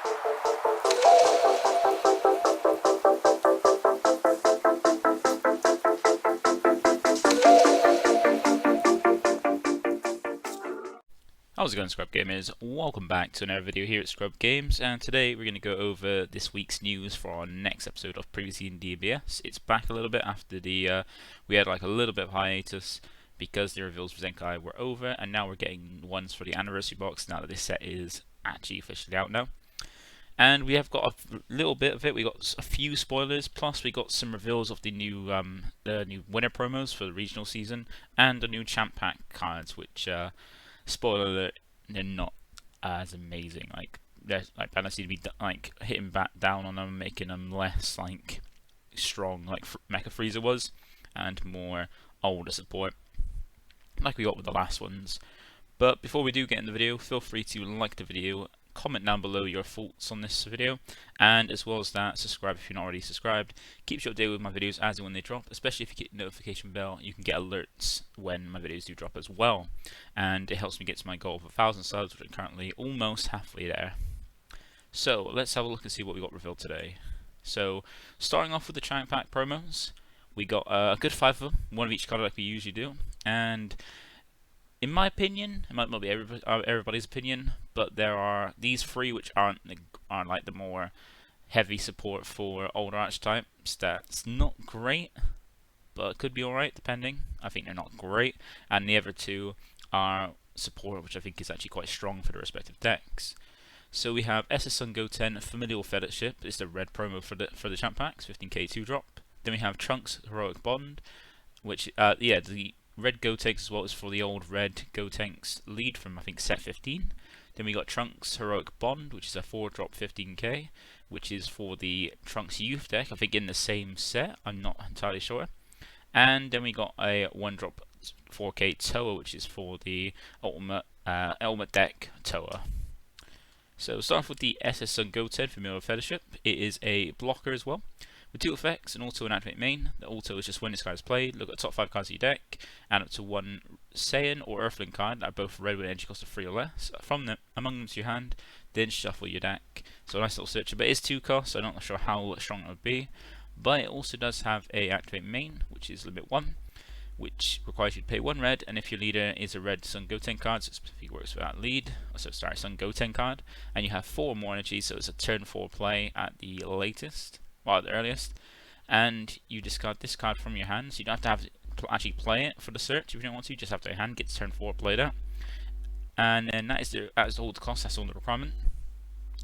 How's it going, ScrubGamers? Welcome back to another video here at ScrubGames, and today we're going to go over this week's news for our next episode of Previously in DBS. It's back a little bit after the we had like a little bit of hiatus because the reveals for Zenkai were over, and now we're getting ones for the anniversary box now that this set is actually officially out now. And we have got a little bit of it. We got a few spoilers, plus we got some reveals of the new winner promos for the regional season and the new champ pack cards, which spoiler alert, they're not as amazing. Like Bandai seem to be like hitting back down on them, making them less like strong, like Mecha Frieza was, and more older support, like we got with the last ones. But before we do get in the video, feel free to like the video, comment down below your thoughts on this video, and as well as that, subscribe if you're not already subscribed. Keeps you updated with my videos as and when they drop, especially if you hit the notification bell. You can get alerts when my videos do drop as well, and it helps me get to my goal of 1,000 subs, which I'm currently almost halfway there. So let's have a look and see what we got revealed today. So starting off with the Giant Pack promos, we got a good 5 of them, one of each colour like we usually do, and in my opinion, it might not be everybody's opinion, but there are these 3 which aren't like the more heavy support for older archetypes. That's not great, but it could be alright depending. I think they're not great, and the other 2 are support, which I think is actually quite strong for the respective decks. So we have SS Sun Goten Familial Fellowship. It's the red promo for the champ packs, 15k 2-drop. Then we have Trunks Heroic Bond, which the red Gotenks as well as for the old red Gotenks lead from I think set 15. Then we got Trunks Heroic Bond, which is a 4-drop 15k, which is for the Trunks Youth deck, I think in the same set, I'm not entirely sure. And then we got a 1-drop 4k Toa, which is for the ultimate deck Toa. So start off with the SS Sun Goten Familial Fellowship. It is a blocker as well, with 2 effects, and also an activate main. The auto is just when this card is played, look at the top 5 cards of your deck, and up to 1 Saiyan or Earthling card that are both red with energy cost of 3 or less from them among them to your hand, then shuffle your deck. So a nice little searcher, but it is 2 costs, so I'm not sure how strong it would be. But it also does have a activate main, which is limit 1, which requires you to pay 1 red, and if your leader is a red Sun Goten card, so it specifically works for that lead, Sun Goten card, and you have 4 more energy, so it's a turn 4 play at the latest. Well, at the earliest, and you discard this card from your hand, so you don't have to actually play it for the search if you don't want to. You just have to your hand gets turn 4 played out, and then that is all the cost. That's all the requirement,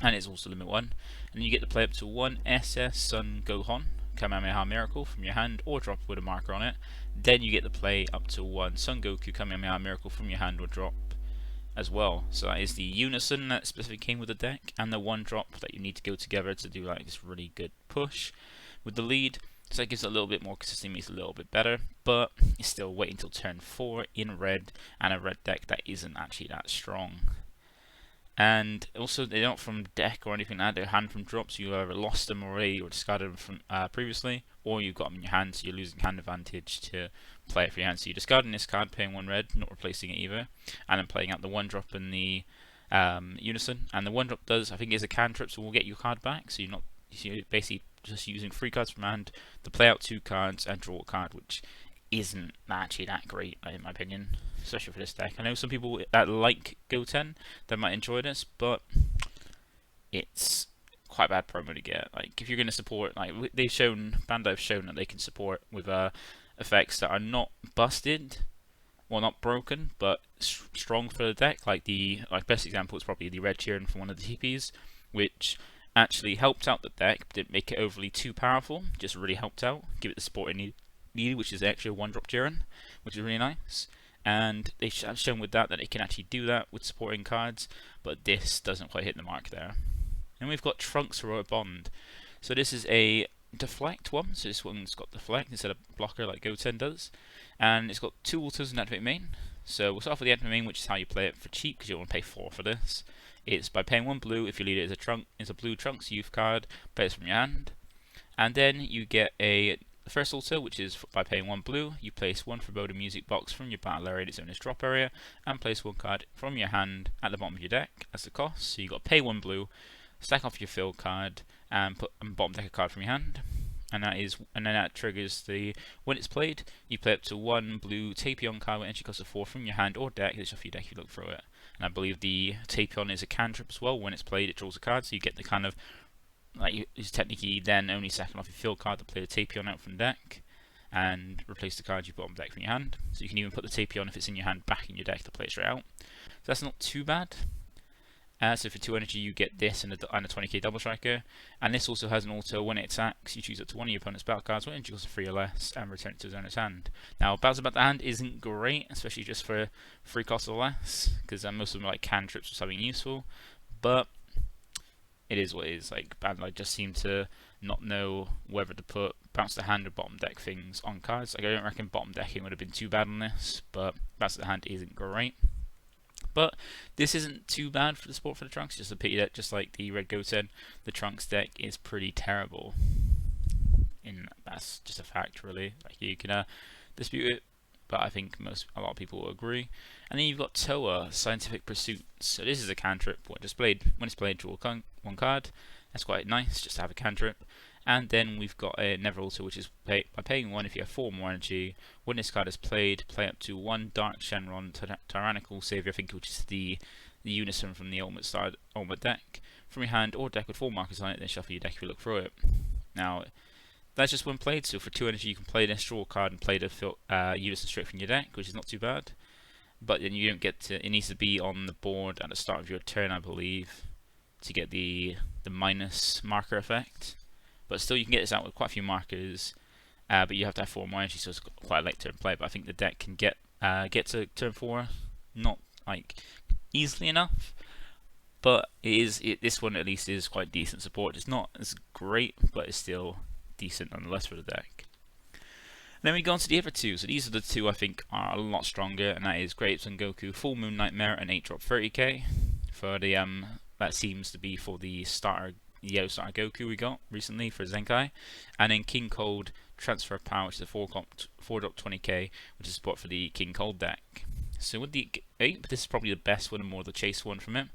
and it's also limit 1. And you get to play up to 1 SS Sun Gohan Kamehameha Miracle from your hand, or drop with a marker on it. Then you get to play up to 1 Sun Goku Kamehameha Miracle from your hand, or drop as well. So that is the unison that specifically came with the deck, and the 1-drop that you need to go together to do like this really good push with the lead. So that gives it a little bit more consistency, makes it a little bit better, but it's still waiting until turn 4 in red, and a red deck that isn't actually that strong. And also they're not from deck or anything like that, they're hand from drops. You either lost them already or discarded them from previously, or you've got them in your hand, so you're losing hand advantage to play it for your hand. So you're discarding this card, paying 1 red, not replacing it either, and then playing out the 1-drop in the unison. And the 1-drop does, I think, is a cantrip, so we'll get your card back. So you're basically just using 3 cards from hand to play out 2 cards and draw a card, which isn't actually that great in my opinion, especially for this deck. I know some people that like Goten that might enjoy this, but it's quite a bad promo to get. Like if you're going to support, like Bandai have shown that they can support with effects that are not busted, well not broken, but strong for the deck. Like best example is probably the red Chiron from one of the TPs, which actually helped out the deck, but didn't make it overly too powerful. Just really helped out, give it the support it needed, which is actually a 1-drop Jiren, which is really nice. And they've shown with that it can actually do that with supporting cards, but this doesn't quite hit the mark there. And we've got Trunks Heroic Bond. So this is a deflect one, so this one's got deflect instead of blocker like Goten does. And it's got 2 autos and activate main. So we'll start off with the activate main, which is how you play it for cheap, because you don't want to pay 4 for this. It's by paying 1 blue if your leader is a blue Trunks Youth card, play this from your hand. And then you get the first auto, which is by paying 1 blue, you place 1 Foreboding Music box from your battle area to its own drop area, and place 1 card from your hand at the bottom of your deck as the cost. So you got to pay 1 blue, sack off your field card, and bottom deck a card from your hand. And then that triggers the, when it's played, you play up to one blue Tapion card with entry cost of 4 from your hand or deck. It's off your deck if you look through it. And I believe the Tapion is a cantrip as well. When it's played, it draws a card, so you get the kind of, like, it's technically then only sacking off your field card to play the Tapion out from deck and replace the card you put on deck from your hand. So you can even put the Tapion, if it's in your hand, back in your deck to play it straight out. So that's not too bad. So for 2 energy you get this and a 20k double striker, and this also has an auto. When it attacks, you choose up to one of your opponent's battle cards, what energy costs 3 or less, and return it to his owner's hand. Now, battles about the hand isn't great, especially just for 3 costs or less, because most of them are like cantrips or something useful, but it is what it is. Like, Bandai just seem to not know whether to put bounce the hand or bottom deck things on cards. Like, I don't reckon bottom decking would have been too bad on this, but bounce the hand isn't great. But this isn't too bad for the sport for the Trunks. Just a pity that, just like the Red Goat said, the Trunks deck is pretty terrible. And that's just a fact, really. Like, you can dispute it, but I think a lot of people will agree. And then you've got Toa, Scientific Pursuits. So this is a cantrip. When it's played, draw one card. That's quite nice, just to have a cantrip. And then we've got a Never Alter, which is by paying 1 if you have 4 more energy. When this card is played, play up to 1 Dark Shenron Tyrannical Savior, I think, which is the unison from the Ultimate deck, from your hand or deck with 4 markers on it, then shuffle your deck if you look through it. Now, that's just when played, so for 2 energy you can play this, draw a card, and play the unison straight from your deck, which is not too bad. But then you don't get to, it needs to be on the board at the start of your turn, I believe, to get the minus marker effect. But still, you can get this out with quite a few markers, but you have to have 4 more energy, so it's quite a late turn play. But I think the deck can get to turn 4 not like easily enough, but this one at least is quite decent support. It's not as great, but it's still decent nonetheless for the deck. Then we go on to the other 2. So these are the 2 I think are a lot stronger, and that is Great Son Goku, Full Moon Nightmare, and 8-drop 30k for the that seems to be for the starter. Yellow starter Goku we got recently for Zenkai, and then King Cold Transfer Power, which is a 4-drop 20k, which is support for the King Cold deck. So with the 8, this is probably the best one and more the chase one from it,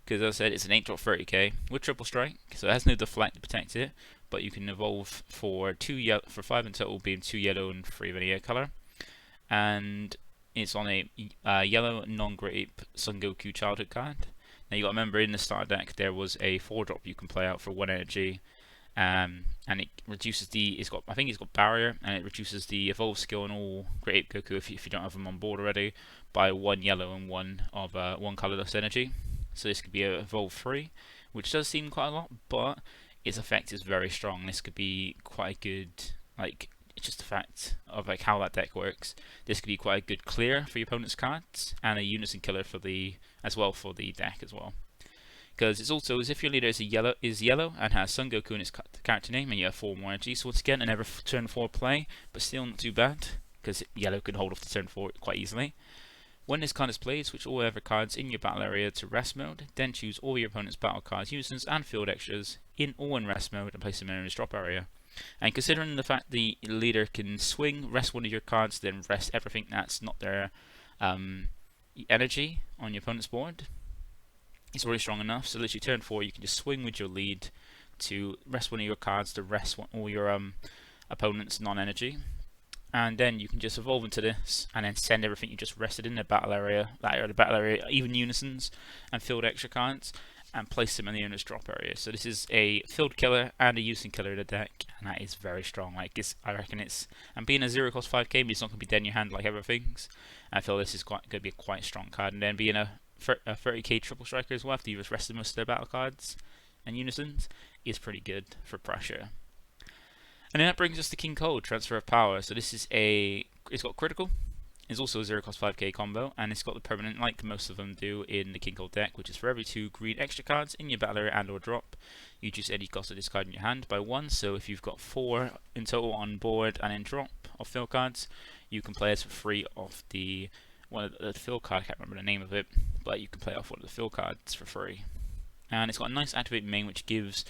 because as I said, it's an 8-drop 30k with triple strike, so it has no deflect to protect it, but you can evolve for 5 in total, being 2 yellow and 3 of any air color, and it's on a yellow non-grape Son Goku childhood card. Now you got to remember, in the starter deck there was a 4-drop you can play out for 1 energy, and it reduces I think it's got barrier, and it reduces the evolve skill on all Great Ape Goku if you don't have them on board already by 1 yellow and 1 of 1 colorless energy. So this could be a evolve 3, which does seem quite a lot, but its effect is very strong. This could be quite a good, like, it's just the fact of like how that deck works. This could be quite a good clear for your opponent's cards, and a unison killer for the deck as well. Because it's also as if your leader is yellow and has Son Goku in its character name, and you have 4 more energy. So once again, another turn 4 play, but still not too bad, because yellow can hold off the turn 4 quite easily. When this card is played, switch all other cards in your battle area to rest mode, then choose all your opponent's battle cards, unisons, and field extras in rest mode and place them in his drop area. And considering the fact the leader can swing, rest one of your cards, then rest everything that's not their energy on your opponent's board, it's already strong enough. So literally turn 4 you can just swing with your lead to rest one of your cards to rest all your opponent's non-energy, and then you can just evolve into this and then send everything you just rested in the battle area, even unisons and field extra cards, and place them in the owner's drop area. So this is a field killer and a unison killer in the deck, and that is very strong. Like, I reckon and being a 0 cost 5k, it's not going to be dead in your hand like other things. I feel this is going to be a quite strong card, and then being a 30k triple striker as well, after you've rested most of their battle cards and unisons, is pretty good for pressure. And then that brings us to King Cold, Transfer of Power. So this is it's got critical, it's also a 0 cost 5k combo, and it's got the permanent like most of them do in the King Cold deck, which is for every 2 green extra cards in your battle area and or drop, you choose any cost of this card in your hand by 1. So if you've got 4 in total on board and in drop of fill cards, you can play this for free off one of the fill card. I can't remember the name of it, but you can play off one of the fill cards for free. And it's got a nice activated main, which gives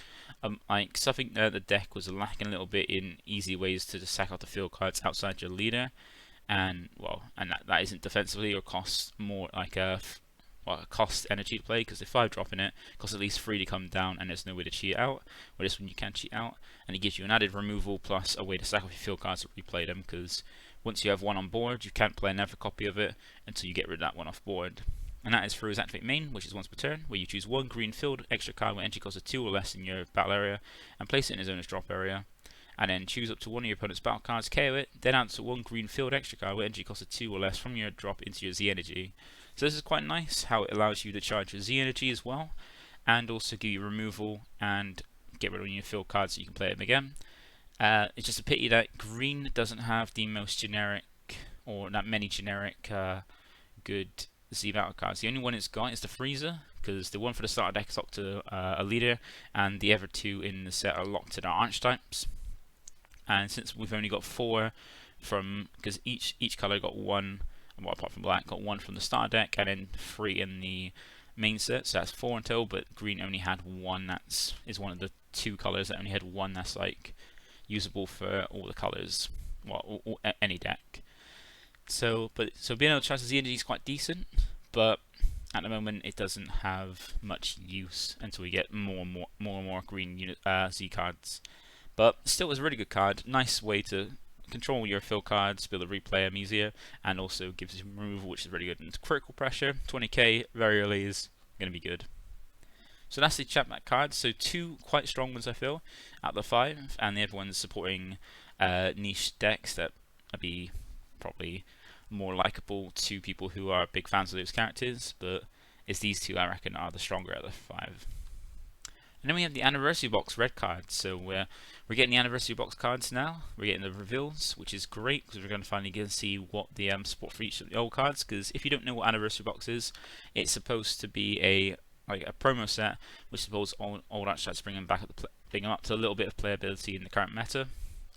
like something that the deck was lacking a little bit in easy ways to just sack out the field cards outside your leader, and that isn't defensively or costs more like well, it costs energy to play, because the 5-drop in it costs at least 3 to come down, and there's no way to cheat out. Where this one you can cheat out, and it gives you an added removal plus a way to sack off your field cards to replay them, because once you have one on board, you can't play another copy of it until you get rid of that one off board. And that is through his activate main, which is once per turn, where you choose one green field extra card with entry cost of 2 or less in your battle area, and place it in his owner's drop area. And then choose up to one of your opponent's battle cards, KO it, then add to one green field extra card with energy cost of 2 or less from your drop into your Z energy. So this is quite nice, how it allows you to charge your Z energy as well, and also give you removal and get rid of your field cards so you can play them again. It's just a pity that green doesn't have the most generic, or that many generic good Z battle cards. The only one it's got is the Freezer, because the one for the starter deck is locked to a leader, and the other 2 in the set are locked to their archetypes. And since we've only got 4 from, because each color got 1, well, apart from black, got 1 from the starter deck, and then 3 in the main set, so that's 4 in total, but green only had 1. That's is one of the 2 colors that only had 1 that's like usable for all the colors, well, any deck. So being able to charge the Z energy is quite decent, but at the moment it doesn't have much use until we get more and more green Z cards. But still, is a really good card. Nice way to control your fill cards, be able to replay them easier, and also gives you removal, which is really good. And critical pressure, 20k very early, is going to be good. So that's the Chapman cards. So 2 quite strong ones, I feel, out of the 5, and the other one's supporting niche decks that would be probably more likable to people who are big fans of those characters. But it's these 2, I reckon, are the stronger out of the 5. And then we have the anniversary box red cards. So we're getting the anniversary box cards now. We're getting the reveals, which is great, because we're going to finally get to see what the support for each of the old cards. Because if you don't know what anniversary box is, it's supposed to be a promo set, which supposed old archetypes bring them back bring them up to a little bit of playability in the current meta.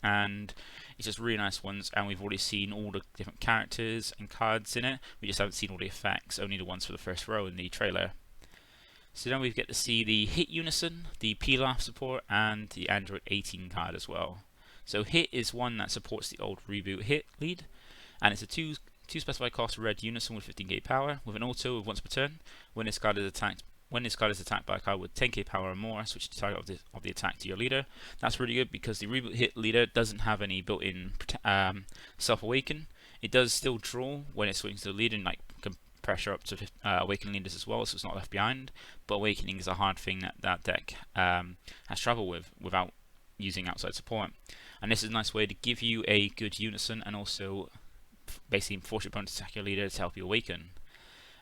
And it's just really nice ones, and we've already seen all the different characters and cards in it. We just haven't seen all the effects, only the ones for the first row in the trailer. So now we get to see the Hit Unison, the Pilaf support, and the Android 18 card as well. So Hit is one that supports the old Reboot Hit lead, and it's a 2 specified cost red Unison with 15k power, with an auto of once per turn. When this card is attacked by a card with 10k power or more, switch the target of the attack to your leader. That's really good, because the Reboot Hit leader doesn't have any built-in self-awaken. It does still draw when it swings to the leader, and like pressure up to awakening leaders as well, so it's not left behind. But awakening is a hard thing that deck has trouble with without using outside support. And this is a nice way to give you a good Unison, and also basically force your opponent to attack your leader to help you awaken.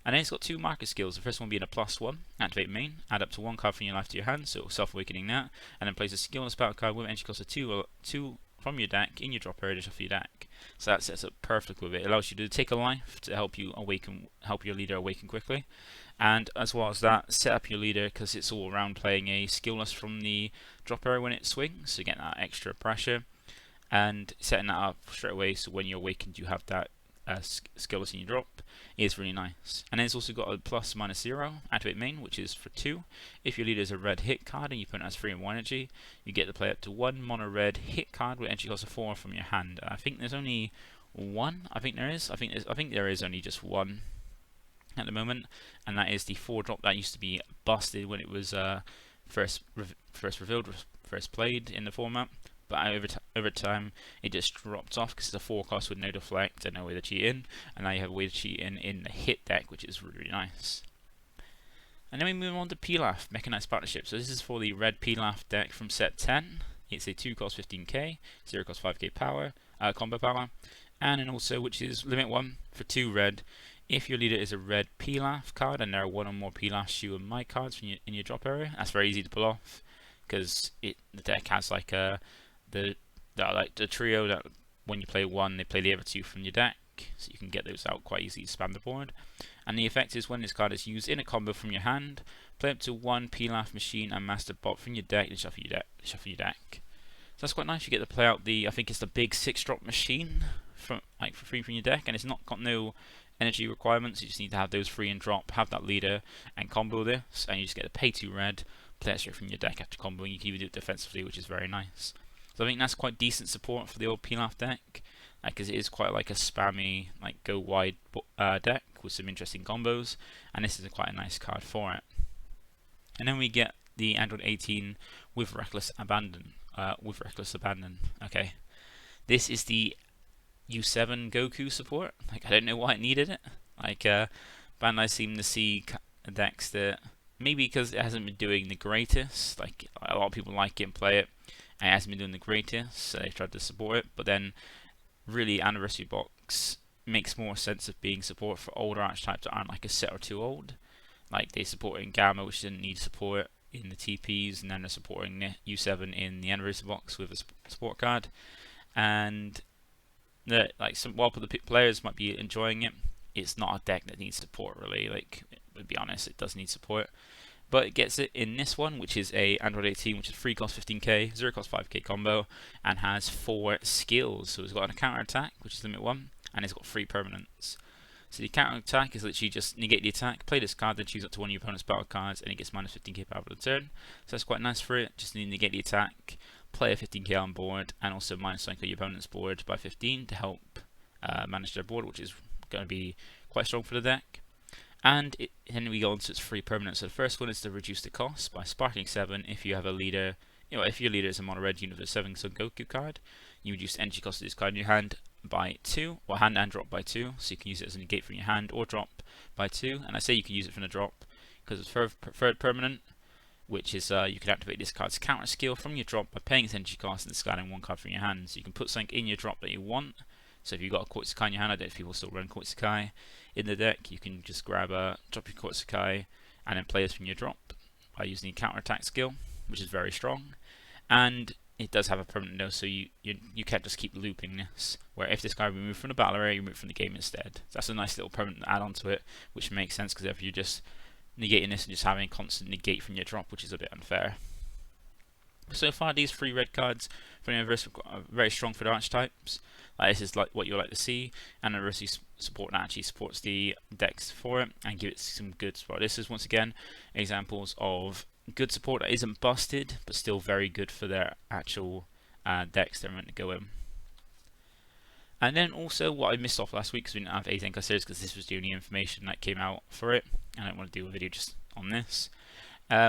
And then it's got 2 marker skills. The first one being a +1, activate main, add up to 1 card from your life to your hand, so self-awakening that, and then place a skill on a spell card with entry cost of 2 from your deck in your drop area to shuffle your deck. So that sets up perfect with it. It allows you to take a life to help you help your leader awaken quickly, and as well as that, set up your leader, because it's all around playing a skillless from the drop area when it swings, so getting that extra pressure, and setting that up straight away, so when you're awakened you have that skillless in your drop is really nice. And then it's also got a +/-0 activate main, which is for 2. If your leader is a red hit card and your opponent has 3 and 1 energy, you get to play up to 1 mono red hit card with entry cost of 4 from your hand. I think there's only 1. I think there is only just 1 at the moment, and that is the 4-drop that used to be busted when it was first revealed, first played in the format. But over time, it just dropped off, because it's a 4 cost with no deflect and no way to cheat in, and now you have a way to cheat in the hit deck, which is really, really nice. And then we move on to Pilaf, Mechanized Partnership. So this is for the red Pilaf deck from set 10. It's a 2 cost 15k, 0 cost 5k power, combo power, and then also, which is limit 1 for 2 red. If your leader is a red Pilaf card and there are 1 or more Pilaf Shoe and My cards in your drop area, that's very easy to pull off, because the deck has like the trio that when you play 1, they play the other 2 from your deck, so you can get those out quite easily to spam the board. And the effect is, when this card is used in a combo from your hand, play up to 1 Pilaf Machine and Master Bot from your deck and shuffle your deck. So that's quite nice. You get to play out I think it's the big 6-drop machine for free from your deck, and it's not got no energy requirements. You just need to have those 3 and drop, have that leader, and combo this, and you just get to pay 2 red, play it straight from your deck after comboing. You can even do it defensively, which is very nice. So I think that's quite decent support for the old Pilaf deck, because it is quite like a spammy, like go wide deck. deck with some interesting combos, and this is quite a nice card for it. And then we get the Android 18 with Reckless Abandon. Okay, this is the U7 Goku support. Like, I don't know why it needed it. Like, Bandai seem to see decks that maybe because it hasn't been doing the greatest. Like, a lot of people like it and play it, and it hasn't been doing the greatest, so they tried to support it. But then, really, Anniversary Box makes more sense of being support for older archetypes that aren't like a set or two old. Like, they supporting Gamma, which didn't need support in the TPs, and then they're supporting U7 in the Anniversary Box with a support card. And while the players might be enjoying it, it's not a deck that needs support really. Like, to be honest, it does need support, but it gets it in this one, which is a Android 18, which is free cost 15k, 0 cost 5k combo, and has 4 skills. So it's got a counter attack, which is limit 1, and it's got 3 permanents. So the counter attack is literally just negate the attack, play this card, then choose up to one of your opponent's battle cards, and it gets minus 15k power for the turn. So that's quite nice for it. Just need to negate the attack, play a 15k on board, and also minus cycle your opponent's board by 15 to help manage their board, which is going to be quite strong for the deck. And then we go on to its 3 permanents. So the first one is to reduce the cost by sparking 7 if you have a leader. If your leader is a mono red unit with a 7 Son Goku card, you reduce the energy cost of this card in your hand by 2, or hand and drop by 2, so you can use it as a negate from your hand or drop by 2. And I say you can use it from the drop because it's third permanent, which is you can activate this card's counter skill from your drop by paying its energy cost and discarding 1 card from your hand. So you can put something in your drop that you want. So if you've got a Koitsukai in your hand, I don't know if people still run Koitsukai in the deck, you can just drop your Koitsukai and then play this from your drop by using the counter attack skill, which is very strong. And it does have a permanent no, so you can't just keep looping this, where if this guy removed from the battle area, you move from the game instead. So that's a nice little permanent add-on to it, which makes sense, because if you're just negating this and just having a constant negate from your drop, which is a bit unfair. So far, these 3 red cards from the Anniversary are very strong for the archetypes. This is like what you like to see, and Anniversary support that actually supports the decks for it and give it some good support. This is once again examples of good support that isn't busted, but still very good for their actual decks they're meant to go in. And then also what I missed off last week, because we didn't have a Zenkai series, because this was the only information that came out for it, and I don't want to do a video just on this.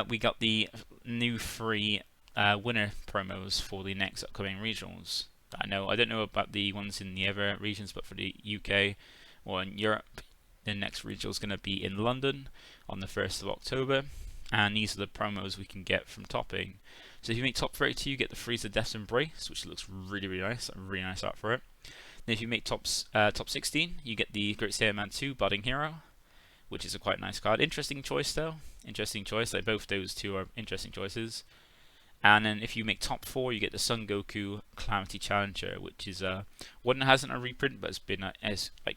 We got the new free winner promos for the next upcoming regionals. I don't know about the ones in the other regions, but for the UK or in Europe, the next regional is going to be in London on the 1st of October. And these are the promos we can get from topping. So if you make top 32, you get the Freezer Death's Embrace, which looks really, really nice. Really nice art for it. Then if you make top 16, you get the Great Saiyaman 2 Budding Hero, which is a quite nice card. Interesting choice though. Interesting choice. Like, both those two are interesting choices. And then if you make top 4, you get the Son Goku Calamity Challenger, which is one that hasn't a reprint, but it's been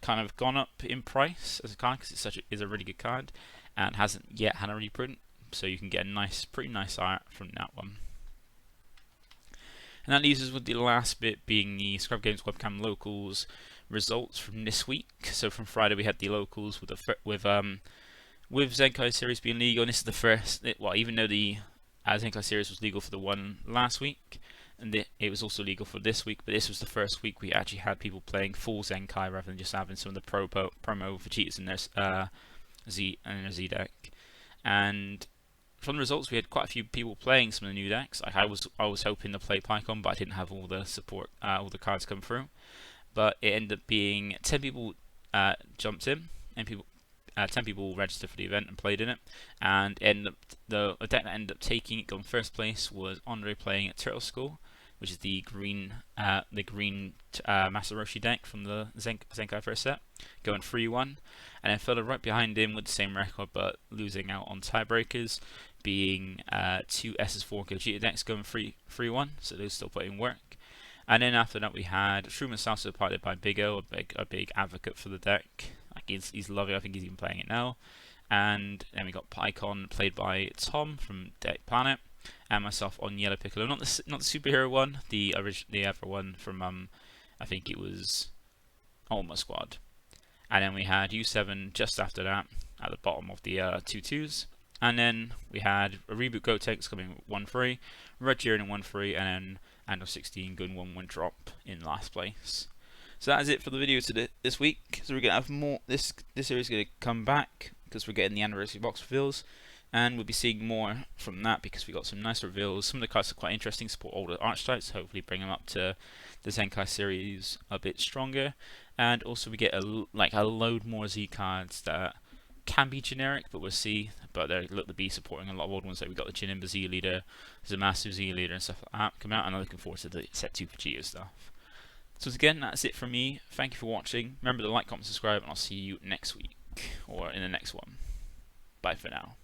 kind of gone up in price as a card, because it is a really good card and hasn't yet had a reprint. So you can get a pretty nice art from that one. And that leaves us with the last bit being the ScrubGames Webcam Locals results from this week. So from Friday we had the locals with Zenkai series being legal, and this is the first. Even though the Zenkai series was legal for the one last week, and it was also legal for this week, but this was the first week we actually had people playing full Zenkai rather than just having some of the promo for cheaters in their Z deck. And from the results, we had quite a few people playing some of the new decks. I was hoping to play Pycon, but I didn't have all the support, all the cards come through. But it ended up being 10 people jumped in, and 10 people registered for the event and played in it. And the deck that ended up taking it on first place was Andre playing at Turtle School, which is the green Master Roshi deck from the Zenkai first set, going 3-1. And then followed right behind him with the same record, but losing out on tiebreakers, being 2 SS4 Gogeta decks going 3-1, so those still putting work. And then after that we had Truman Salsa piloted by Big O, a big advocate for the deck. Like, he's lovely, I think he's even playing it now. And then we got Pycon played by Tom from Deck Planet, and myself on Yellow Piccolo, not the superhero one, the other one from I think it was Ultima Squad. And then we had U7 just after that at the bottom of the 2-2s. And then we had a Reboot Gotenks coming 1-3, Red Jiren in 1-3, and then Andor 16 going 1-1 drop in last place. So that is it for the video this week. So we're gonna have more. This series is gonna come back because we're getting the anniversary box reveals, and we'll be seeing more from that because we got some nice reveals. Some of the cards are quite interesting. Support older archetypes. Hopefully, bring them up to the Zenkai series a bit stronger. And also, we get a load more Z cards that can be generic, but we'll see. But they look to be supporting a lot of old ones. Like we got the Jinimba Z leader, there's a massive Z leader, and stuff like that come out. And I'm looking forward to the set 2 Vegeta stuff. So again, that's it from me. Thank you for watching. Remember to like, comment, subscribe, and I'll see you next week or in the next one. Bye for now.